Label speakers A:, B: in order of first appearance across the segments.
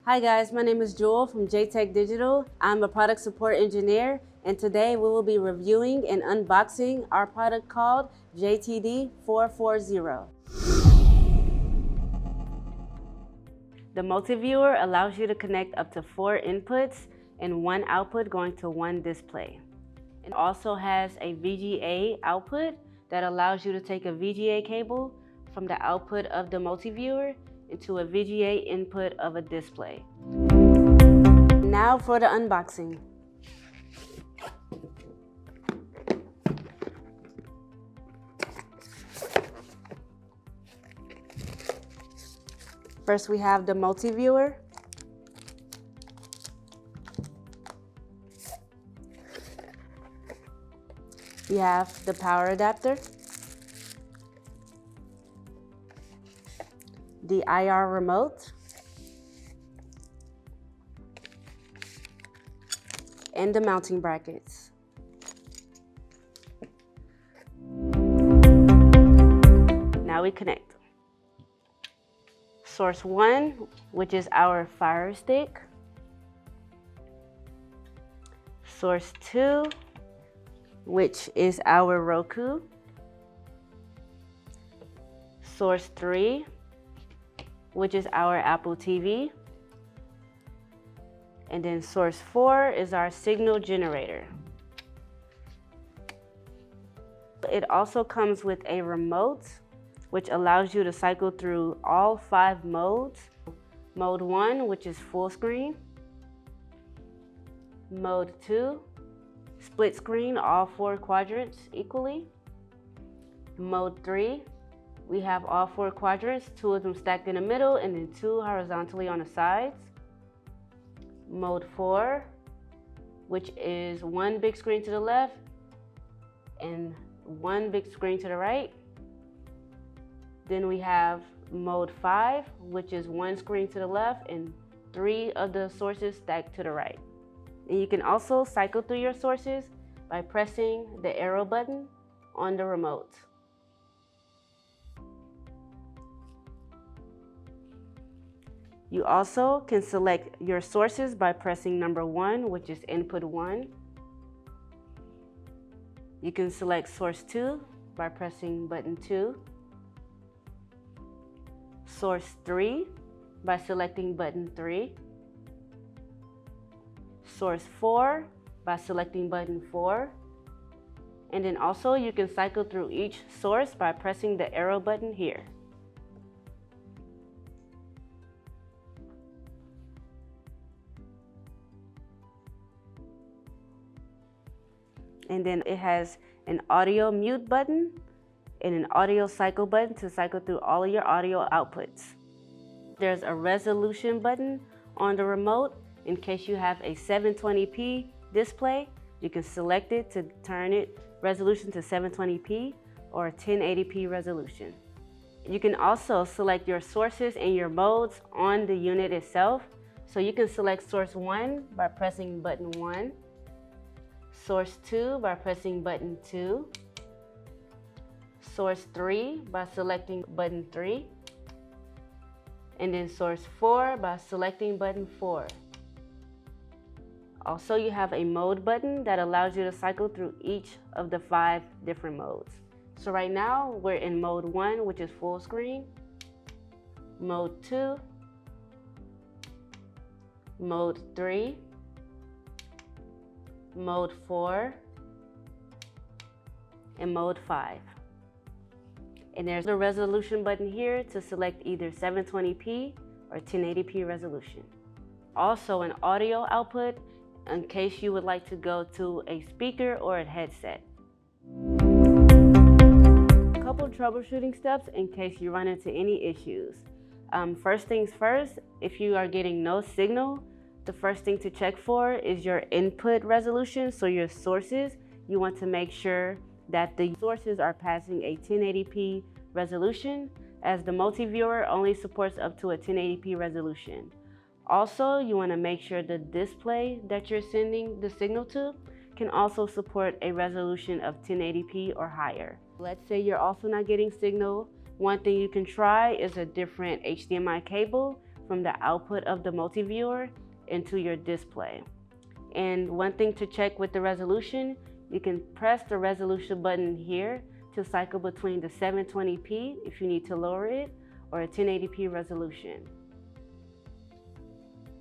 A: Hi guys, my name is Jewel from JTech Digital. I'm a product support engineer, and today we will be reviewing and unboxing our product called JTD440. The multi-viewer allows you to connect up to 4 inputs and 1 output going to 1 display. It also has a VGA output that allows you to take a VGA cable from the output of the multi-viewer into a VGA input of a display. Now for the unboxing. First we have the multi-viewer. We have the power adapter, the IR remote, and the mounting brackets. Now we connect. Source 1, which is our Fire Stick. Source 2, which is our Roku. Source 3, which is our Apple TV. And then source 4 is our signal generator. It also comes with a remote, which allows you to cycle through all 5 modes. Mode 1, which is full screen. Mode 2, split screen, all 4 quadrants equally. Mode 3, we have all 4 quadrants, 2 of them stacked in the middle and then 2 horizontally on the sides. Mode 4, which is 1 big screen to the left and 1 big screen to the right. Then we have mode 5, which is 1 screen to the left and 3 of the sources stacked to the right. And you can also cycle through your sources by pressing the arrow button on the remote. You also can select your sources by pressing number 1, which is input 1. You can select source 2 by pressing button 2. Source 3 by selecting button 3. Source 4 by selecting button 4. And then also you can cycle through each source by pressing the arrow button here. And then it has an audio mute button and an audio cycle button to cycle through all of your audio outputs. There's a resolution button on the remote. In case you have a 720p display, you can select it to turn it resolution to 720p or a 1080p resolution. You can also select your sources and your modes on the unit itself. So you can select source 1 by pressing button 1. Source 2 by pressing button 2. Source 3 by selecting button 3. And then source 4 by selecting button 4. Also, you have a mode button that allows you to cycle through each of the 5 different modes. So right now we're in mode 1, which is full screen. Mode 2. Mode 3. Mode 4, and mode 5. And there's a resolution button here to select either 720p or 1080p resolution. Also an audio output in case you would like to go to a speaker or a headset. A couple troubleshooting steps in case you run into any issues. First things first, if you are getting no signal, the first thing to check for is your input resolution, so your sources. You want to make sure that the sources are passing a 1080p resolution, as the multi-viewer only supports up to a 1080p resolution. Also, you want to make sure the display that you're sending the signal to can also support a resolution of 1080p or higher. Let's say you're also not getting signal. One thing you can try is a different HDMI cable from the output of the multi-viewer into your display. And one thing to check with the resolution, you can press the resolution button here to cycle between the 720p if you need to lower it, or a 1080p resolution.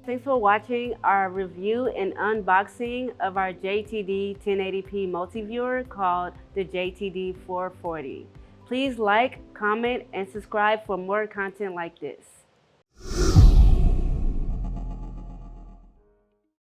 A: Thanks for watching our review and unboxing of our JTD 1080p multi-viewer called the JTD 440. Please like, comment, and subscribe for more content like this.